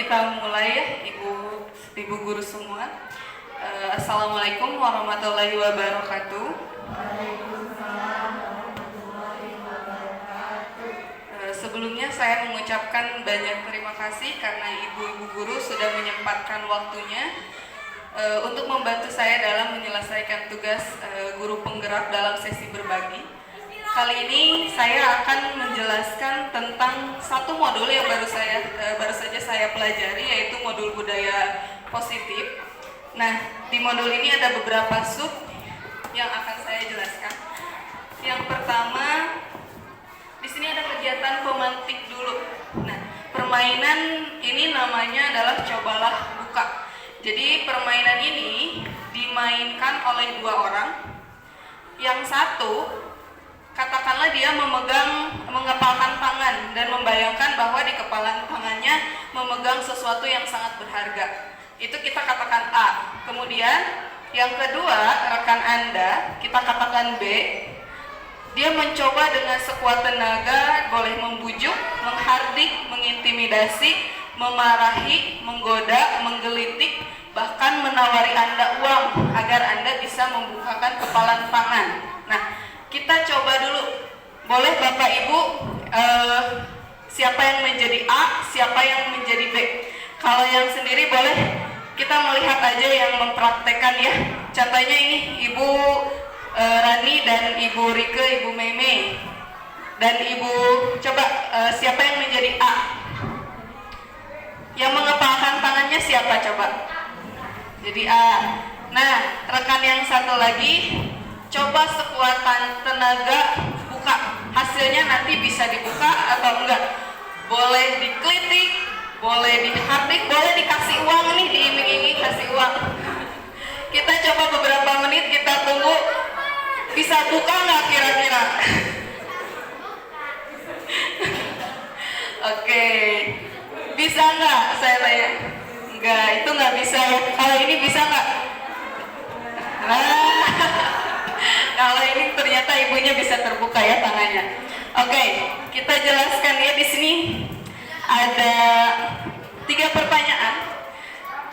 kita mulai ya, ibu guru semua. Assalamualaikum warahmatullahi wabarakatuh. Sebelumnya saya mengucapkan banyak terima kasih karena ibu-ibu guru sudah menyempatkan waktunya untuk membantu saya dalam menyelesaikan tugas guru penggerak dalam sesi berbagi. Kali ini saya akan menjelaskan tentang satu modul yang baru saja saya pelajari, yaitu modul budaya positif. Nah, di modul ini ada beberapa sub yang akan saya jelaskan. Yang pertama, di sini ada kegiatan pemantik dulu. Nah, permainan ini namanya adalah cobalah buka. Jadi permainan ini dimainkan oleh dua orang. Yang satu, katakanlah dia mengepalkan tangan dan membayangkan bahwa di kepalan tangannya memegang sesuatu yang sangat berharga. Itu kita katakan A. Kemudian yang kedua, rekan Anda, kita katakan B. Dia mencoba dengan sekuat tenaga, boleh membujuk, menghardik, mengintimidasi, memarahi, menggoda, menggelitik, bahkan menawari Anda uang agar Anda bisa membukakan kepalan tangan. Nah, kita coba dulu. Boleh Bapak Ibu, siapa yang menjadi A, siapa yang menjadi B. Kalau yang sendiri boleh kita melihat aja yang mempraktekkan ya. Contohnya ini Ibu Rani dan Ibu Rike, Ibu Meme. Dan Ibu, coba siapa yang menjadi A? Yang mengepalkan tangannya siapa coba? Jadi A. Nah, rekan yang satu lagi, coba sekuatan tenaga buka. Hasilnya nanti bisa dibuka atau enggak. Boleh diklitik, boleh dihardik, boleh dikasih uang nih, diiming-iming kasih uang. Kita coba beberapa menit, kita tunggu. Bisa buka nggak kira-kira? Oke. Bisa nggak saya tanya? Enggak, itu nggak bisa ya. Kalau ini bisa nggak? Nah, kalau ini ternyata ibunya bisa terbuka ya tangannya. Oke, kita jelaskan ya di sini ada 3 pertanyaan.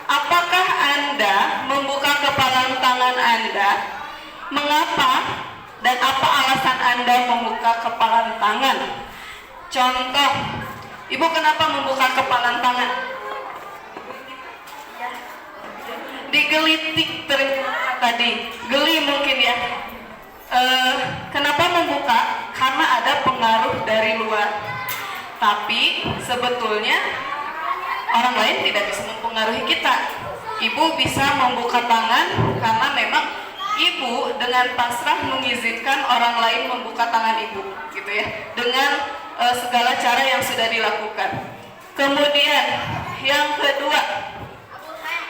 Apakah Anda membuka kepalan tangan Anda? Mengapa dan apa alasan Anda membuka kepalan tangan? Contoh, Ibu kenapa membuka kepalan tangan? Digelitik tadi, geli mungkin ya. Kenapa membuka? Karena ada pengaruh dari luar. Tapi sebetulnya orang lain tidak bisa mempengaruhi kita. Ibu bisa membuka tangan karena memang Ibu dengan pasrah mengizinkan orang lain membuka tangan Ibu, gitu ya, dengan segala cara yang sudah dilakukan. Kemudian yang kedua,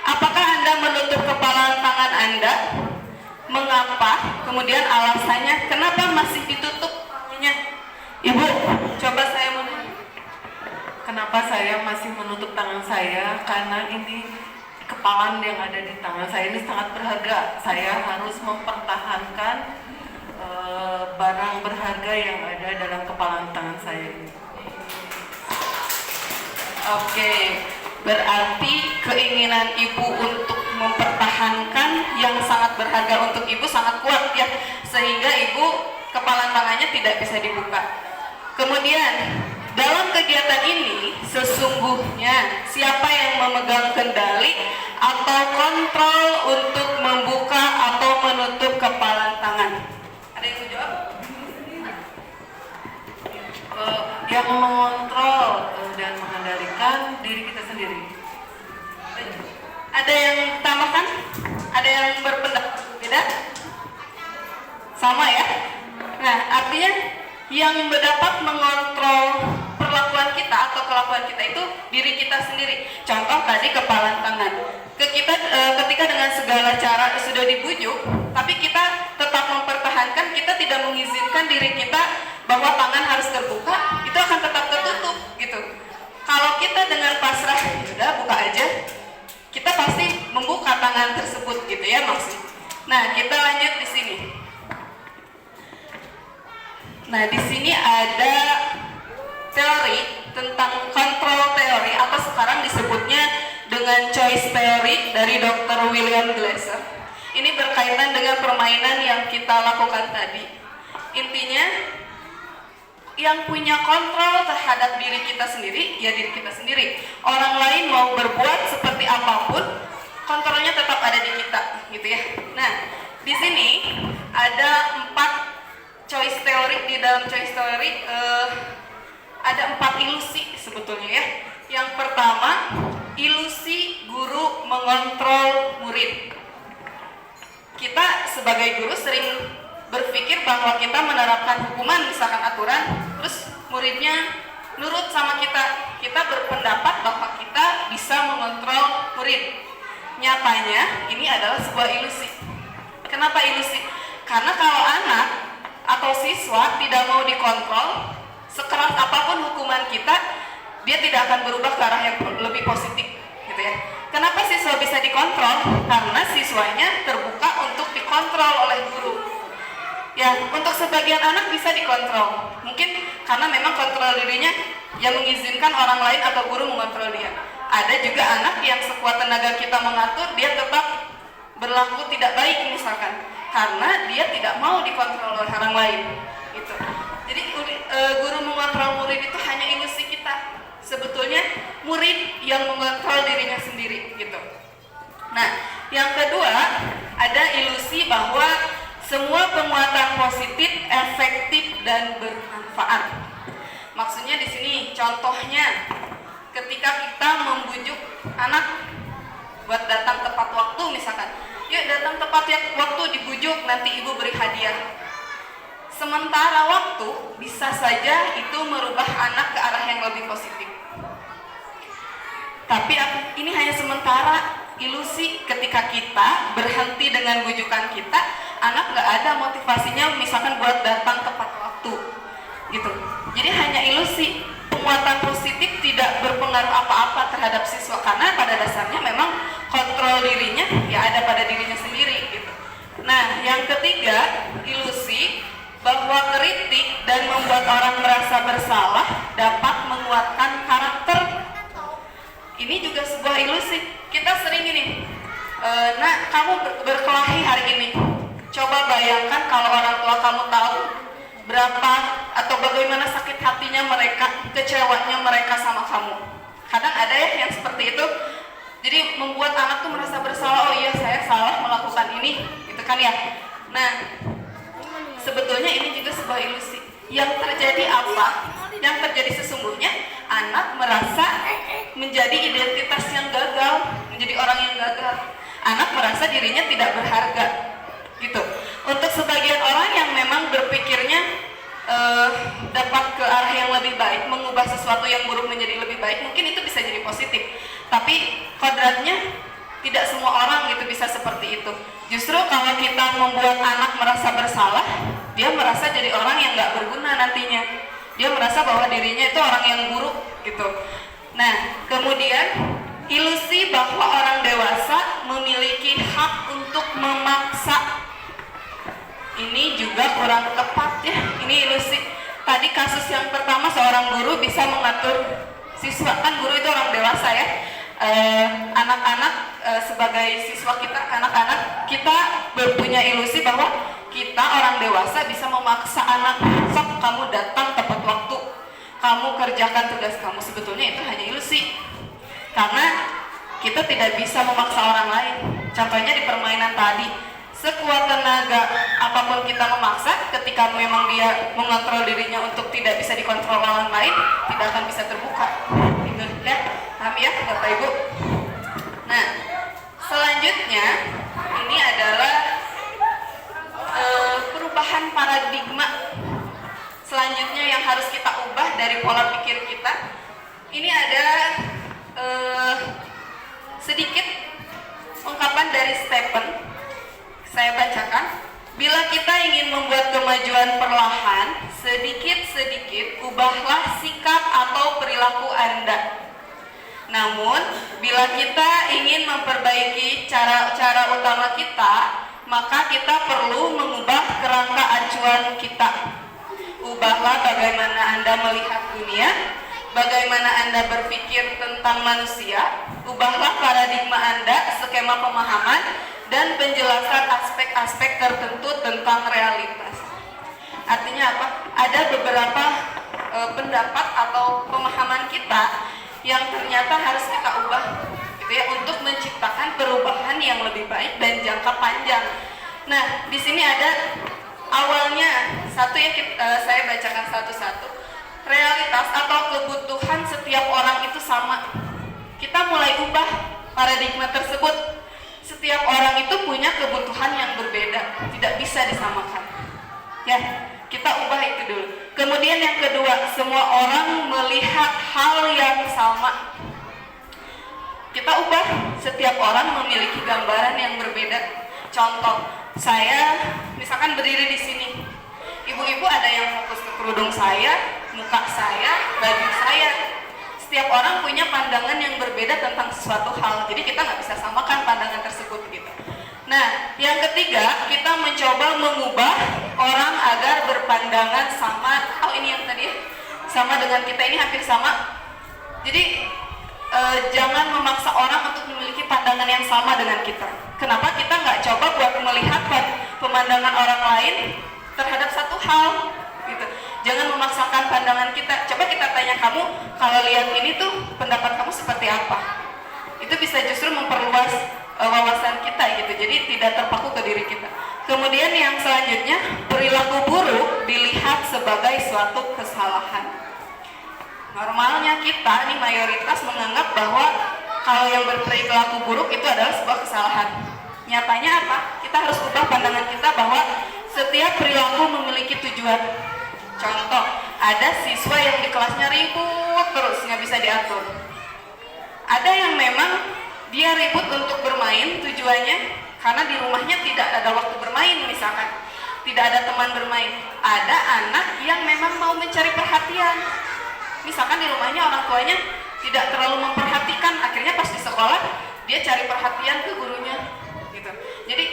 apakah Anda menutup kepalan tangan Anda? Mengapa? Kemudian alasannya kenapa masih ditutup tangannya? Ibu, coba saya menanya. Kenapa saya masih menutup tangan saya? Karena ini kepalan yang ada di tangan saya ini sangat berharga. Saya harus mempertahankan barang berharga yang ada dalam kepalan tangan saya ini. Oke, berarti keinginan Ibu untuk mempertahankan yang sangat berharga untuk Ibu sangat kuat ya, sehingga Ibu kepalan tangannya tidak bisa dibuka. Kemudian dalam kegiatan ini sesungguhnya siapa yang memegang kendali atau kontrol untuk membuka atau menutup kepalan tangan? Ada yang mau jawab? Yang mengontrol dan mengendalikan diri kita sendiri. Ada yang tambahkan? Ada yang berpendapat beda? Sama ya? Nah, artinya yang dapat mengontrol perlakuan kita atau kelakuan kita itu diri kita sendiri. Contoh tadi kepalan tangan. Ketika dengan segala cara sudah dibujuk, tapi kita tetap mempertahankan, kita tidak mengizinkan diri kita bahwa tangan harus terbuka, itu akan tetap tertutup gitu. Kalau kita dengan pasrah, sudah buka aja, kita pasti membuka tangan tersebut gitu ya maksud. Nah, kita lanjut di sini. Nah, di sini ada teori tentang kontrol teori atau sekarang disebutnya dengan choice theory dari Dr. William Glasser. Ini berkaitan dengan permainan yang kita lakukan tadi. Intinya, yang punya kontrol terhadap diri kita sendiri, ya diri kita sendiri. Orang lain mau berbuat seperti apapun, kontrolnya tetap ada di kita, gitu ya. Nah, di sini ada 4 choice theory. Di dalam choice theory ada 4 ilusi sebetulnya ya. Yang pertama, ilusi guru mengontrol murid. Kita sebagai guru sering berpikir bahwa kita menerapkan hukuman, misalkan aturan, terus muridnya nurut sama kita. Kita berpendapat bahwa kita bisa mengontrol murid. Nyatanya ini adalah sebuah ilusi. Kenapa ilusi? Karena kalau anak atau siswa tidak mau dikontrol, sekeras apapun hukuman kita, dia tidak akan berubah ke arah yang lebih positif, gitu ya. Kenapa siswa bisa dikontrol? Karena siswanya terbuka untuk dikontrol oleh guru. Ya, untuk sebagian anak bisa dikontrol. Mungkin karena memang kontrol dirinya yang mengizinkan orang lain atau guru mengontrol dia. Ada juga anak yang sekuat tenaga kita mengatur, dia tetap berlaku tidak baik misalkan, karena dia tidak mau dikontrol oleh orang lain, gitu. Jadi guru mengontrol murid itu hanya ilusi kita. Sebetulnya murid yang mengontrol dirinya sendiri, gitu. Nah, yang kedua, ada ilusi bahwa semua penguatan positif efektif dan bermanfaat. Maksudnya di sini contohnya ketika kita membujuk anak buat datang tepat waktu misalkan, yuk datang tepat waktu, dibujuk, nanti ibu beri hadiah. Sementara waktu bisa saja itu merubah anak ke arah yang lebih positif. Tapi ini hanya sementara, ilusi. Ketika kita berhenti dengan bujukan kita, anak nggak ada motivasinya misalkan buat datang tepat waktu, gitu. Jadi hanya ilusi. Penguatan positif tidak berpengaruh apa-apa terhadap siswa, karena pada dasarnya memang kontrol dirinya ya ada pada dirinya sendiri, gitu. Nah, yang ketiga, ilusi bahwa kritik dan membuat orang merasa bersalah dapat menguatkan karakter. Ini juga sebuah ilusi. Kita sering gini, nak, kamu berkelahi hari ini. Coba bayangkan kalau orang tua kamu tahu berapa atau bagaimana sakit hatinya mereka, kecewanya mereka sama kamu. Kadang ada ya yang seperti itu. Jadi membuat anak tuh merasa bersalah, oh iya saya salah melakukan ini, gitu kan ya. Nah, sebetulnya ini juga sebuah ilusi. Yang terjadi apa? Yang terjadi sesungguhnya, anak merasa menjadi identitas yang gagal, menjadi orang yang gagal. Anak merasa dirinya tidak berharga, gitu. Untuk sebagian orang yang memang berpikirnya dapat ke arah yang lebih baik, mengubah sesuatu yang buruk menjadi lebih baik, mungkin itu bisa jadi positif. Tapi kodratnya tidak semua orang gitu bisa seperti itu. Justru kalau kita membuat anak merasa bersalah, dia merasa jadi orang yang nggak berguna nantinya. Dia merasa bahwa dirinya itu orang yang buruk, gitu. Nah, kemudian ilusi bahwa orang dewasa memiliki hak untuk memaksa. Ini juga kurang tepat ya, ini ilusi. Tadi kasus yang pertama, seorang guru bisa mengatur siswa, kan guru itu orang dewasa ya. Anak-anak sebagai siswa kita, anak-anak kita punya ilusi bahwa kita orang dewasa bisa memaksa anak, sok kamu datang tepat waktu, kamu kerjakan tugas kamu. Sebetulnya itu hanya ilusi, karena kita tidak bisa memaksa orang lain. Contohnya di permainan tadi, sekuat tenaga apapun kita memaksa, ketika memang dia mengontrol dirinya untuk tidak bisa dikontrol orang lain, tidak akan bisa terbuka. Gitu ya, paham ya Bapak Ibu? Nah, selanjutnya ini adalah perubahan paradigma. Selanjutnya yang harus kita ubah dari pola pikir kita. Ini ada sedikit ungkapan dari Stephen. Saya bacakan. Bila kita ingin membuat kemajuan perlahan, sedikit-sedikit ubahlah sikap atau perilaku Anda. Namun, bila kita ingin memperbaiki cara-cara utama kita, maka kita perlu mengubah kerangka acuan kita. Ubahlah bagaimana Anda melihat dunia, bagaimana Anda berpikir tentang manusia, ubahlah paradigma Anda, skema pemahaman, dan penjelasan aspek-aspek tertentu tentang realitas. Artinya apa? Ada beberapa pendapat atau pemahaman kita yang ternyata harus kita ubah, gitu ya, untuk menciptakan perubahan yang lebih baik dan jangka panjang. Nah, di sini ada awalnya satu ya, saya bacakan satu-satu. Realitas atau kebutuhan setiap orang itu sama. Kita mulai ubah paradigma tersebut. Setiap orang itu punya kebutuhan yang berbeda, tidak bisa disamakan. Ya, kita ubah itu dulu. Kemudian yang kedua, semua orang melihat hal yang sama. Kita ubah, setiap orang memiliki gambaran yang berbeda. Contoh, saya misalkan berdiri di sini. Ibu-ibu ada yang fokus ke kerudung saya, muka saya, baju saya. Setiap orang punya pandangan yang berbeda tentang sesuatu hal. Jadi kita nggak bisa samakan pandangan tersebut gitu. Nah, yang ketiga, kita mencoba mengubah orang agar berpandangan sama. Oh, ini yang tadi ya, sama dengan kita, ini hampir sama. Jadi jangan memaksa orang untuk memiliki pandangan yang sama dengan kita. Kenapa kita nggak coba buat melihat pemandangan orang lain terhadap satu hal gitu. Jangan memaksakan pandangan kita. Coba kita tanya, kamu kalau lihat ini tuh pendapat kamu seperti apa? Itu bisa justru memperluas wawasan kita gitu. Jadi tidak terpaku ke diri kita. Kemudian yang selanjutnya, perilaku buruk dilihat sebagai suatu kesalahan. Normalnya kita nih mayoritas menganggap bahwa kalau yang berperilaku buruk itu adalah sebuah kesalahan. Nyatanya apa? Kita harus ubah pandangan kita bahwa setiap perilaku memiliki tujuan. Contoh, ada siswa yang di kelasnya ribut terus, nggak bisa diatur. Ada yang memang dia ribut untuk bermain, tujuannya karena di rumahnya tidak ada waktu bermain misalkan. Tidak ada teman bermain. Ada anak yang memang mau mencari perhatian. Misalkan di rumahnya orang tuanya tidak terlalu memperhatikan, akhirnya pas di sekolah dia cari perhatian ke gurunya gitu. Jadi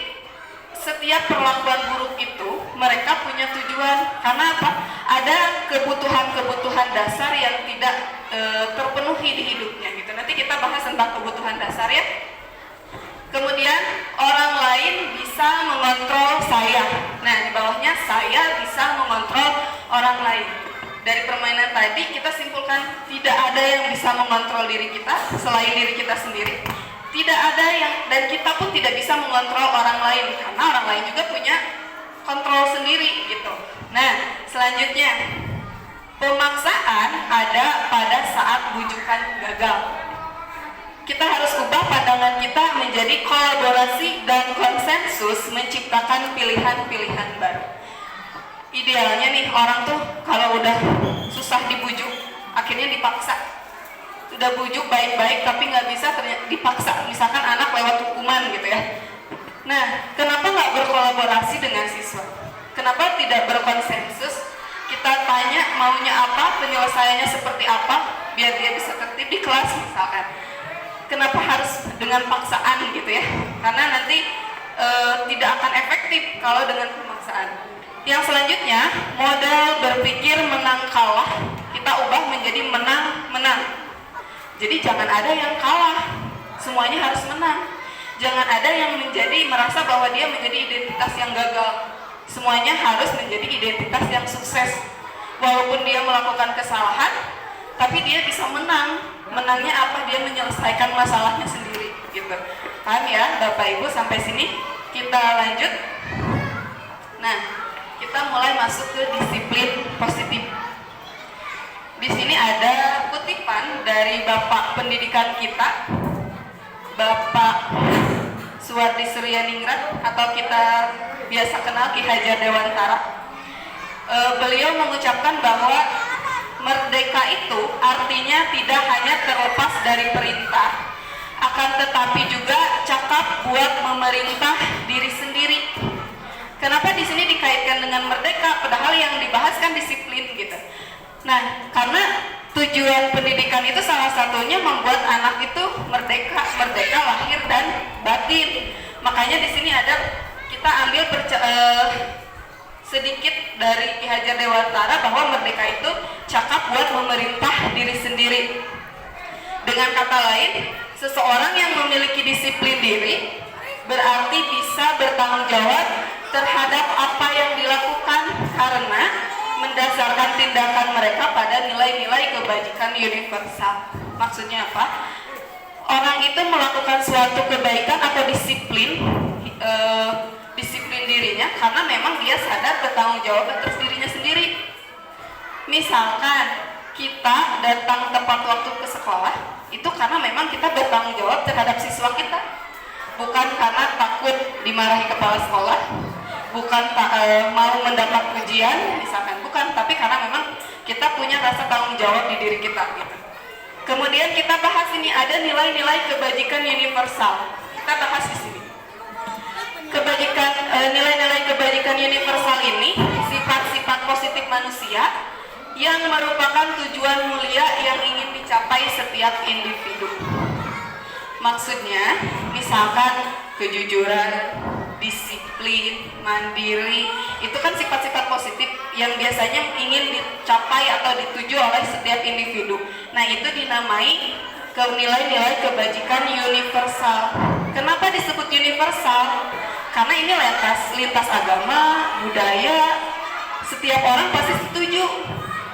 setiap perlakuan buruk itu mereka punya tujuan. Karena apa? Ada kebutuhan-kebutuhan dasar yang tidak terpenuhi di hidupnya gitu. Nanti kita bahas tentang kebutuhan dasar ya. Kemudian orang lain bisa mengontrol saya. Nah, di bawahnya saya bisa mengontrol orang lain. Dari permainan tadi kita simpulkan tidak ada yang bisa mengontrol diri kita selain diri kita sendiri. Tidak ada yang, dan kita pun tidak bisa mengontrol orang lain karena orang lain juga punya kontrol sendiri gitu. Nah, selanjutnya, pemaksaan ada pada saat bujukan gagal. Kita harus ubah pandangan kita menjadi kolaborasi dan konsensus menciptakan pilihan-pilihan baru. Idealnya nih orang tuh kalau udah susah dibujuk, akhirnya dipaksa. Sudah bujuk baik-baik tapi nggak bisa, ternyata dipaksa. Misalkan anak lewat hukuman gitu ya. Nah, kenapa nggak berkolaborasi dengan siswa? Kenapa tidak berkonsensus? Kita tanya maunya apa, penyelesaiannya seperti apa, biar dia bisa tertib di kelas misalkan. Kenapa harus dengan paksaan gitu ya? Karena nanti tidak akan efektif kalau dengan pemaksaan. Yang selanjutnya, model berpikir menang kalah kita ubah menjadi menang-menang. Jadi jangan ada yang kalah, semuanya harus menang. Jangan ada yang merasa bahwa dia menjadi identitas yang gagal. Semuanya harus menjadi identitas yang sukses. Walaupun dia melakukan kesalahan, tapi dia bisa menang. Menangnya apa? Dia menyelesaikan masalahnya sendiri gitu. Paham ya Bapak Ibu sampai sini? Kita lanjut. Nah, kita mulai masuk ke disiplin positif. Di sini ada kutipan dari Bapak Pendidikan kita, Bapak Suwardi Suryaningrat, atau kita biasa kenal Ki Hajar Dewantara. Beliau mengucapkan bahwa merdeka itu artinya tidak hanya terlepas dari perintah, akan tetapi juga cakap buat memerintah diri sendiri. Kenapa di sini dikaitkan dengan merdeka, padahal yang dibahas kan disiplin gitu. Nah, karena tujuan pendidikan itu salah satunya membuat anak itu merdeka lahir dan batin. Makanya di sini ada, kita ambil sedikit dari Ki Hajar Dewantara bahwa merdeka itu cakap buat memerintah diri sendiri. Dengan kata lain, seseorang yang memiliki disiplin diri berarti bisa bertanggung jawab terhadap apa yang dilakukan karena mendasarkan tindakan mereka pada nilai-nilai kebajikan universal. Maksudnya apa? Orang itu melakukan suatu kebaikan atau disiplin dirinya karena memang dia sadar bertanggung jawab atas dirinya sendiri. Misalkan kita datang tepat waktu ke sekolah, itu karena memang kita bertanggung jawab terhadap siswa kita, bukan karena takut dimarahi kepala sekolah, bukan mau mendapat ujian misalkan, bukan, tapi karena memang kita punya rasa tanggung jawab di diri kita gitu. Kemudian kita bahas ini ada nilai-nilai kebajikan universal. Kita bahas di sini. Nilai-nilai kebajikan universal ini sifat-sifat positif manusia yang merupakan tujuan mulia yang ingin dicapai setiap individu. Maksudnya, misalkan kejujuran, disiplin, mandiri, itu kan sifat-sifat positif yang biasanya ingin dicapai atau dituju oleh setiap individu. Nah, itu dinamai nilai-nilai kebajikan universal. Kenapa disebut universal? Karena ini lintas agama, budaya, setiap orang pasti setuju.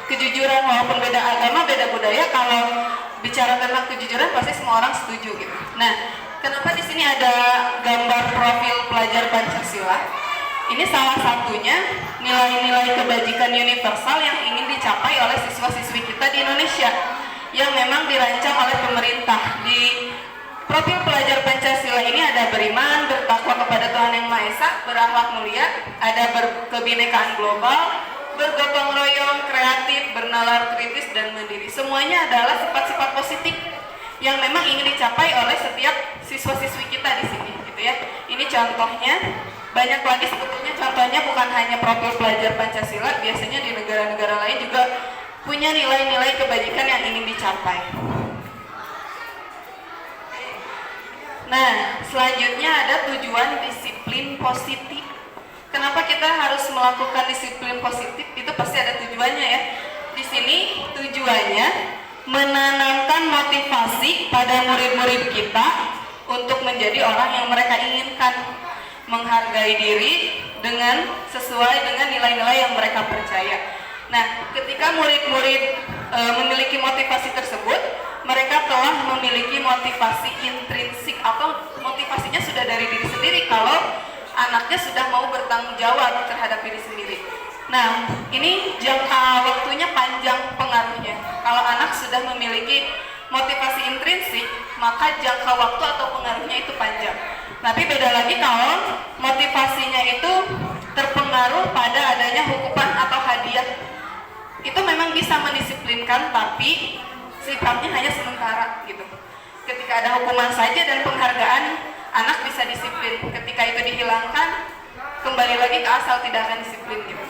Kejujuran walaupun beda agama, beda budaya, kalau bicara tentang kejujuran pasti semua orang setuju gitu. Nah, kenapa di sini ada gambar profil pelajar Pancasila? Ini salah satunya nilai-nilai kebajikan universal yang ingin dicapai oleh siswa-siswi kita di Indonesia yang memang dirancang oleh pemerintah. Di profil pelajar Pancasila ini ada beriman, bertakwa kepada Tuhan Yang Maha Esa, berakhlak mulia, ada kebinekaan global, bergotong royong, kreatif, bernalar kritis, dan mandiri. Semuanya adalah sifat-sifat positif yang memang ingin dicapai oleh setiap siswa-siswi kita di sini, gitu ya. Ini contohnya, banyak lagi sebetulnya contohnya, bukan hanya profil pelajar Pancasila, biasanya di negara-negara lain juga punya nilai-nilai kebajikan yang ingin dicapai. Nah, selanjutnya ada tujuan disiplin positif. Kenapa kita harus melakukan disiplin positif? Itu pasti ada tujuannya ya. Di sini tujuannya menanamkan motivasi pada murid-murid kita untuk menjadi orang yang mereka inginkan, menghargai diri dengan sesuai dengan nilai-nilai yang mereka percaya. Nah, ketika murid-murid memiliki motivasi tersebut, mereka telah memiliki motivasi intrinsik atau motivasinya sudah dari diri sendiri kalau anaknya sudah mau bertanggung jawab terhadap diri sendiri. Nah, ini jangka waktunya panjang pengaruhnya. Kalau anak sudah memiliki motivasi intrinsik, maka jangka waktu atau pengaruhnya itu panjang. Tapi beda lagi kalau motivasinya itu terpengaruh pada adanya hukuman atau hadiah. Itu memang bisa mendisiplinkan, tapi sifatnya hanya sementara gitu. Ketika ada hukuman saja dan penghargaan, anak bisa disiplin. Ketika itu dihilangkan, kembali lagi ke asal, tidak akan disiplin gitu.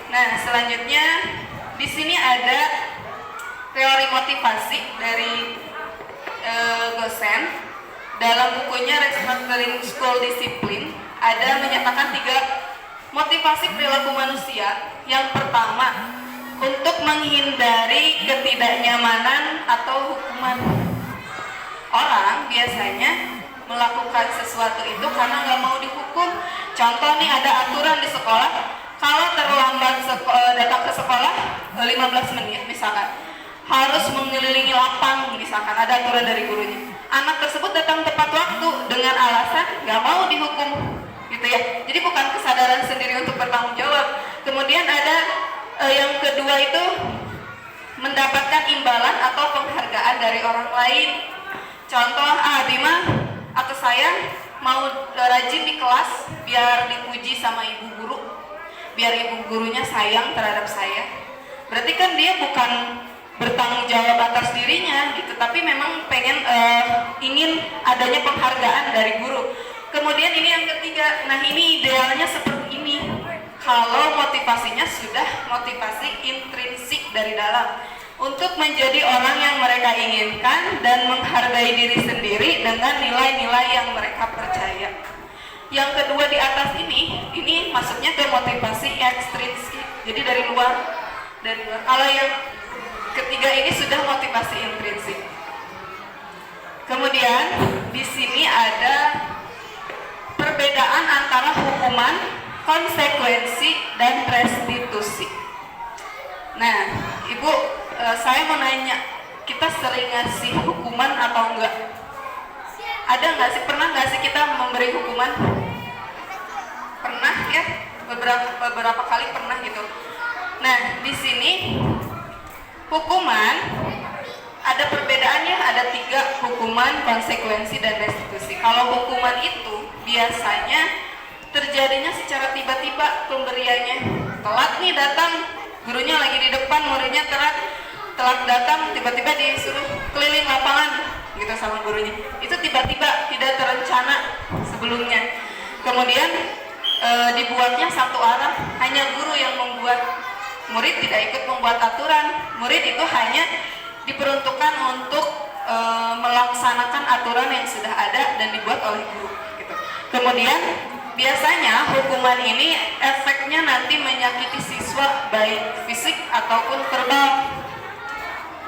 Nah, selanjutnya di sini ada teori motivasi dari Gosen. Dalam bukunya Restructuring School Discipline ada menyatakan 3 motivasi perilaku manusia. Yang pertama, untuk menghindari ketidaknyamanan atau hukuman. Orang biasanya melakukan sesuatu itu karena nggak mau dihukum. Contoh nih, ada aturan di sekolah, kalau terlambat datang ke sekolah 15 menit misalkan, harus mengelilingi lapang misalkan, ada aturan dari gurunya. Anak tersebut datang tepat waktu dengan alasan nggak mau dihukum, gitu ya. Jadi bukan kesadaran sendiri untuk bertanggung jawab. Kemudian ada yang kedua itu mendapatkan imbalan atau penghargaan dari orang lain. Contoh, Bima atau saya mau rajin di kelas biar dipuji sama ibu guru, biar ibu gurunya sayang terhadap saya. Berarti kan dia bukan bertanggung jawab atas dirinya gitu, tapi memang pengen ingin adanya penghargaan dari guru. Kemudian ini yang ketiga, nah ini idealnya seperti ini. Kalau motivasinya sudah motivasi intrinsik dari dalam untuk menjadi orang yang mereka inginkan dan menghargai diri sendiri dengan nilai-nilai yang mereka percaya. Yang kedua di atas ini masuknya ke motivasi ekstrinsik, jadi dari luar. Kalau yang ketiga ini sudah motivasi intrinsik. Kemudian di sini ada perbedaan antara hukuman, konsekuensi, dan restitusi. Nah, Ibu, saya mau nanya, kita sering ngasih hukuman atau enggak? Ada nggak sih, pernah nggak sih kita memberi hukuman? Pernah ya, beberapa kali pernah gitu. Nah, di sini hukuman ada perbedaannya, ada 3, hukuman, konsekuensi, dan restitusi. Kalau hukuman itu biasanya terjadinya secara tiba-tiba pemberiannya. Telat nih datang, gurunya lagi di depan, muridnya telat datang, tiba-tiba disuruh keliling lapangan gitu sama gurunya. Itu tiba-tiba, tidak terencana sebelumnya. Kemudian dibuatnya satu arah, hanya guru yang membuat, murid tidak ikut membuat aturan. Murid itu hanya diperuntukkan untuk melaksanakan aturan yang sudah ada dan dibuat oleh guru gitu. Kemudian biasanya hukuman ini efeknya nanti menyakiti siswa baik fisik ataupun verbal.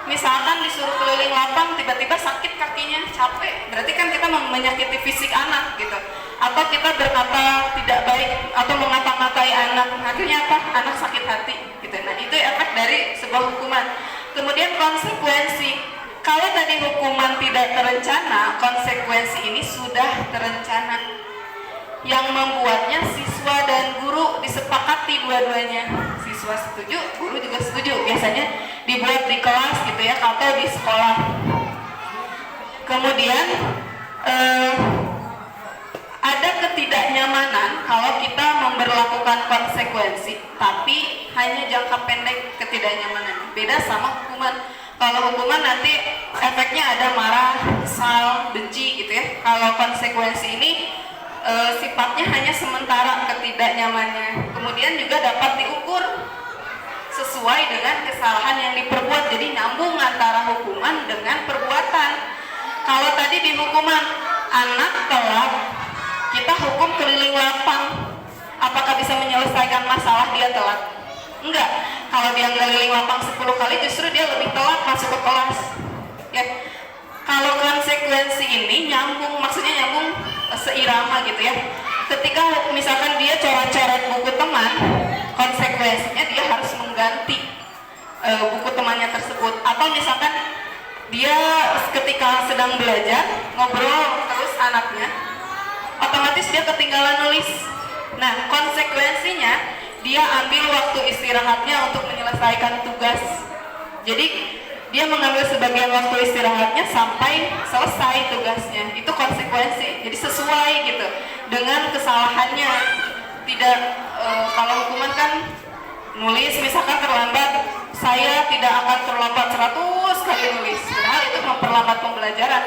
Misalkan disuruh keliling lapang, tiba-tiba sakit kakinya, capek, berarti kan kita menyakiti fisik anak gitu. Atau kita berkata tidak baik atau mengata-ngatai anak, akhirnya apa? Anak sakit hati gitu. Nah, itu efek dari sebuah hukuman. Kemudian konsekuensi, kalau tadi hukuman tidak terencana, konsekuensi ini sudah terencana. Yang membuatnya siswa dan guru disepakati dua-duanya. Siswa setuju, guru juga setuju. Biasanya dibuat di kelas gitu ya, atau di sekolah. Kemudian ada ketidaknyamanan kalau kita memberlakukan konsekuensi, tapi hanya jangka pendek ketidaknyamanan. Beda sama hukuman. Kalau hukuman nanti efeknya ada marah, kesal, benci gitu ya. Kalau konsekuensi ini sifatnya hanya sementara ketidaknyamannya. Kemudian juga dapat diukur sesuai dengan kesalahan yang diperbuat. Jadi nyambung antara hukuman dengan perbuatan. Kalau tadi di hukuman anak telat, kita hukum keliling lapang, apakah bisa menyelesaikan masalah dia telat? Enggak. Kalau dia keliling lapang 10 kali, justru dia lebih telat masuk ke kelas ya. Kalau konsekuensi ini nyambung, maksudnya nyambung seirama gitu ya. Ketika misalkan dia coret-coret buku teman, konsekuensinya dia harus mengganti buku temannya tersebut. Atau misalkan dia ketika sedang belajar ngobrol terus anaknya, otomatis dia ketinggalan nulis. Nah, konsekuensinya dia ambil waktu istirahatnya untuk menyelesaikan tugas. Jadi dia mengambil sebagian waktu istirahatnya sampai selesai tugasnya. Itu konsekuensi. Jadi sesuai gitu dengan kesalahannya. Tidak kalau hukuman kan nulis misalkan terlambat, saya tidak akan terlambat 100 kali nulis. Padahal itu memperlambat pembelajaran.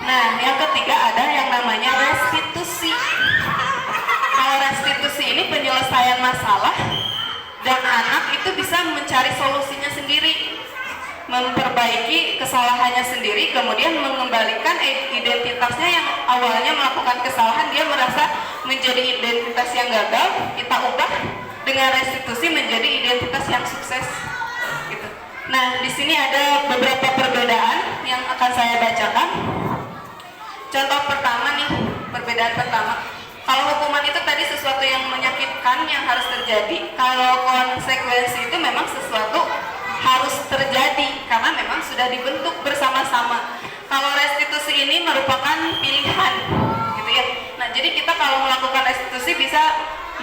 Nah, yang ketiga ada yang namanya restitusi. Kalau restitusi ini penyelesaian masalah dan anak itu bisa mencari solusinya sendiri, memperbaiki kesalahannya sendiri, kemudian mengembalikan identitasnya yang awalnya melakukan kesalahan. Dia merasa menjadi identitas yang gagal, kita ubah dengan restitusi menjadi identitas yang sukses gitu. Nah, di sini ada beberapa perbedaan yang akan saya bacakan. Contoh pertama nih, perbedaan pertama, kalau hukuman itu tadi sesuatu yang menyakitkan yang harus terjadi. Kalau konsekuensi itu memang sesuatu harus terjadi karena memang sudah dibentuk bersama-sama. Kalau restitusi ini merupakan pilihan gitu ya. Nah, jadi kita kalau melakukan restitusi bisa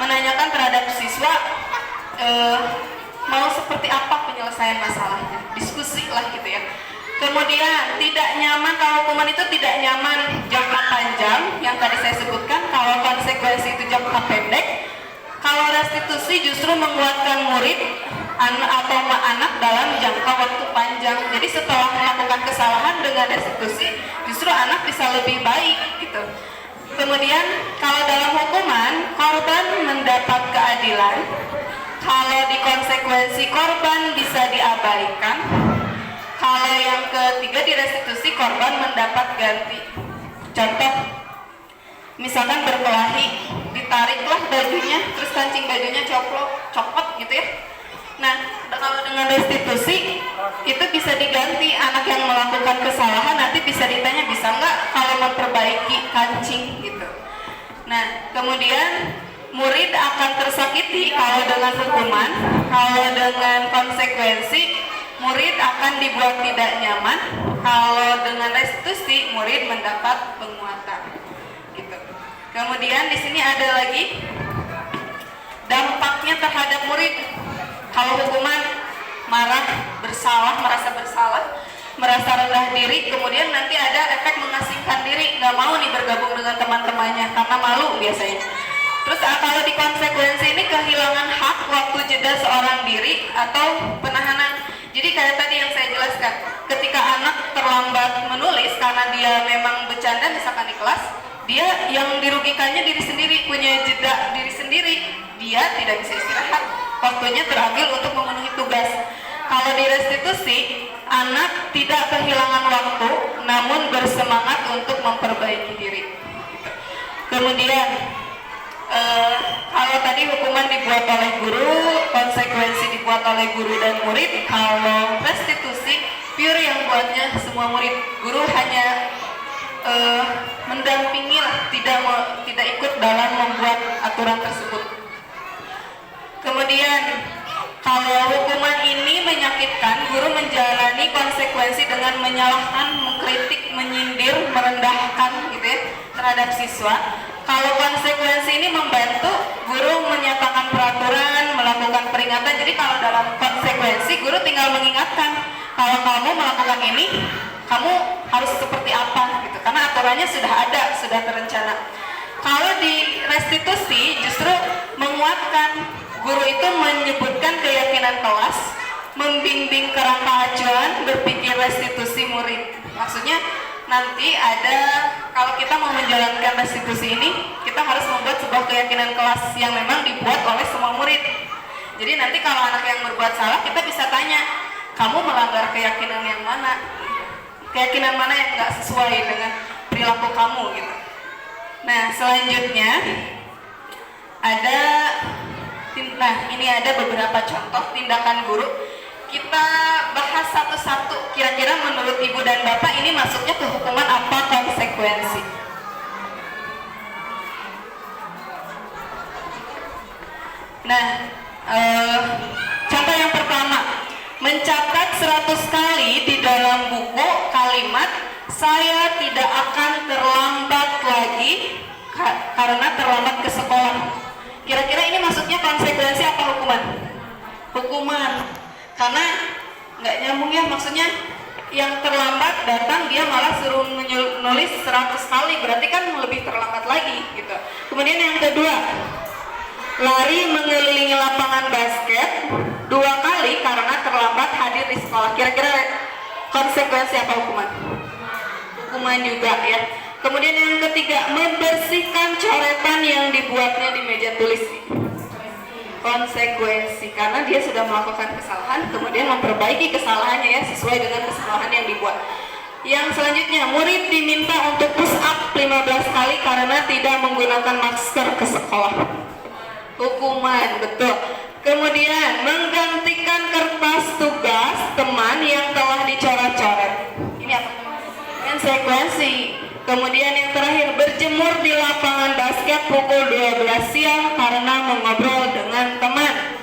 menanyakan terhadap siswa mau seperti apa penyelesaian masalahnya, diskusi lah gitu ya. Kemudian tidak nyaman, kalau hukuman itu tidak nyaman jangka panjang yang tadi saya sebutkan. Kalau konsekuensi itu jangka pendek. Kalau restitusi justru menguatkan murid atau anak dalam jangka waktu panjang. Jadi setelah melakukan kesalahan dengan restitusi, justru anak bisa lebih baik gitu. Kemudian kalau dalam hukuman, korban mendapat keadilan. Kalau di konsekuensi, korban bisa diabaikan. Kalau yang ketiga di restitusi, korban mendapat ganti. Contoh, misalkan berkelahi, ditariklah bajunya, terus kancing bajunya copot gitu ya. Nah, kalau dengan restitusi, itu bisa diganti. Anak yang melakukan kesalahan nanti bisa ditanya, bisa nggak kalau memperbaiki kancing gitu. Nah, kemudian murid akan tersakiti kalau dengan hukuman, kalau dengan konsekuensi murid akan dibuat tidak nyaman, kalau dengan restitusi murid mendapat penguatan gitu. Kemudian di sini ada lagi dampaknya terhadap murid. Kalau hukuman, marah, bersalah, merasa bersalah, merasa rendah diri, kemudian nanti ada efek mengasingkan diri, nggak mau nih bergabung dengan teman-temannya karena malu biasanya. Terus kalau di konsekuensi ini kehilangan hak waktu jeda seorang diri atau penahanan. Jadi kayak tadi yang saya jelaskan, ketika anak terlambat menulis karena dia memang bercanda misalkan di kelas, dia yang dirugikannya diri sendiri, punya jeda diri sendiri, dia tidak bisa istirahat, waktunya terambil untuk memenuhi tugas. Kalau di restitusi, anak tidak kehilangan waktu, namun bersemangat untuk memperbaiki diri. Kemudian, kalau tadi hukuman dibuat oleh guru, konsekuensi dibuat oleh guru dan murid. Kalau restitusi, pure yang buatnya semua murid. Guru hanya mendampingi lah, tidak ikut dalam membuat aturan tersebut. Kemudian kalau hukuman ini menyakitkan, guru menjalani konsekuensi dengan menyalahkan, mengkritik, menyindir, merendahkan gitu ya terhadap siswa. Kalau konsekuensi ini membantu, guru menyatakan peraturan, melakukan peringatan. Jadi kalau dalam konsekuensi, guru tinggal mengingatkan, kalau kamu melakukan ini, kamu harus seperti apa gitu. Karena aturannya sudah ada, sudah terencana. Kalau di restitusi justru menguatkan. Guru itu menyebutkan keyakinan kelas, membimbing kerangka acuan, berpikir restitusi murid. Maksudnya nanti ada, kalau kita mau menjalankan restitusi ini, kita harus membuat sebuah keyakinan kelas yang memang dibuat oleh semua murid. Jadi nanti kalau anak yang berbuat salah, kita bisa tanya, kamu melanggar keyakinan yang mana? Keyakinan mana yang nggak sesuai dengan perilaku kamu gitu. Nah, selanjutnya ada, nah ini ada beberapa contoh tindakan guru. Kita bahas satu-satu, kira-kira menurut ibu dan bapak ini masuknya ke hukuman apa, konsekuensi. Nah, contoh yang pertama, mencatat 100 kali di dalam buku kalimat saya tidak akan terlambat lagi karena terlambat ke sekolah. Kira-kira ini maksudnya konsekuensi apa hukuman? Hukuman, karena nggak nyambung ya, maksudnya yang terlambat datang dia malah suruh menulis 100 kali, berarti kan lebih terlambat lagi gitu. Kemudian yang kedua, lari mengelilingi lapangan basket 2 kali karena terlambat hadir di sekolah. Kira-kira konsekuensi apa hukuman? Hukuman juga ya. Kemudian yang ketiga, membersihkan coretan yang dibuatnya di meja tulis. Konsekuensi, karena dia sudah melakukan kesalahan, kemudian memperbaiki kesalahannya ya sesuai dengan kesalahan yang dibuat. Yang selanjutnya, murid diminta untuk push up 15 kali karena tidak menggunakan masker ke sekolah. Hukuman, betul. Kemudian menggantikan kertas tugas teman yang telah dicoret-coret. Ini apa? Konsekuensi. Kemudian yang terakhir, berjemur di lapangan basket pukul 12 siang karena mengobrol dengan teman.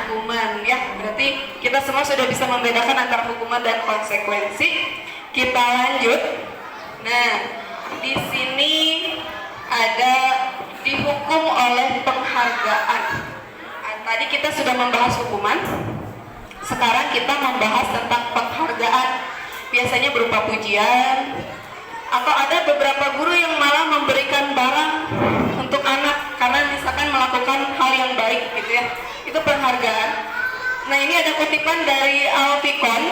Hukuman ya, berarti kita semua sudah bisa membedakan antara hukuman dan konsekuensi. Kita lanjut. Nah, di sini ada dihukum oleh penghargaan. Tadi kita sudah membahas hukuman, sekarang kita membahas tentang penghargaan. Biasanya berupa pujian, atau ada beberapa guru yang malah memberikan barang untuk anak karena misalkan melakukan hal yang baik gitu ya. Itu penghargaan. Nah, ini ada kutipan dari Alfikon.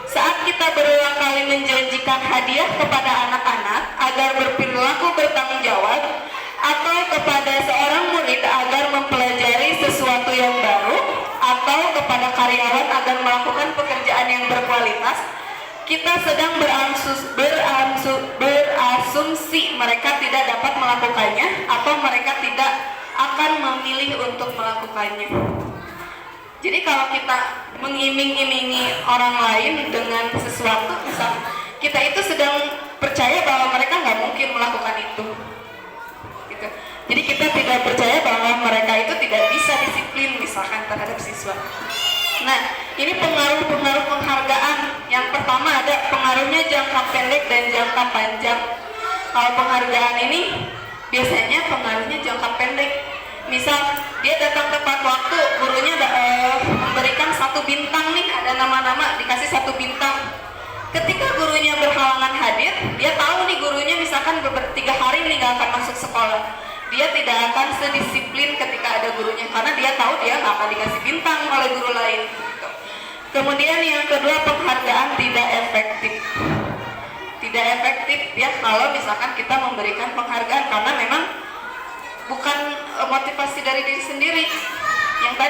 Saat kita berulang kali menjanjikan hadiah kepada anak-anak agar berperilaku bertanggung jawab, atau kepada seorang murid agar mempelajari sesuatu yang baru, atau kepada karyawan agar melakukan pekerjaan yang berkualitas, kita sedang berasumsi mereka tidak dapat melakukannya atau mereka tidak akan memilih untuk melakukannya. Jadi kalau kita mengiming-imingi orang lain dengan sesuatu, misal kita itu sedang percaya bahwa mereka nggak mungkin melakukan itu. Gitu. Jadi kita tidak percaya bahwa mereka itu tidak bisa disiplin misalkan terhadap siswa. Nah, ini pengaruh-pengaruh penghargaan. Yang pertama ada pengaruhnya jangka pendek dan jangka panjang. Kalau penghargaan ini biasanya pengaruhnya jangka pendek. Misal dia datang tepat waktu, gurunya memberikan 1 bintang nih, ada nama-nama dikasih 1 bintang. Ketika gurunya berhalangan hadir, dia tahu nih gurunya misalkan 3 hari nih gak akan masuk sekolah. Dia tidak akan sedisiplin ketika ada gurunya karena dia tahu dia gak akan dikasih bintang oleh guru lain. Kemudian yang kedua, penghargaan tidak efektif. Tidak efektif ya kalau misalkan kita memberikan penghargaan karena memang bukan motivasi dari diri sendiri. Yang tadi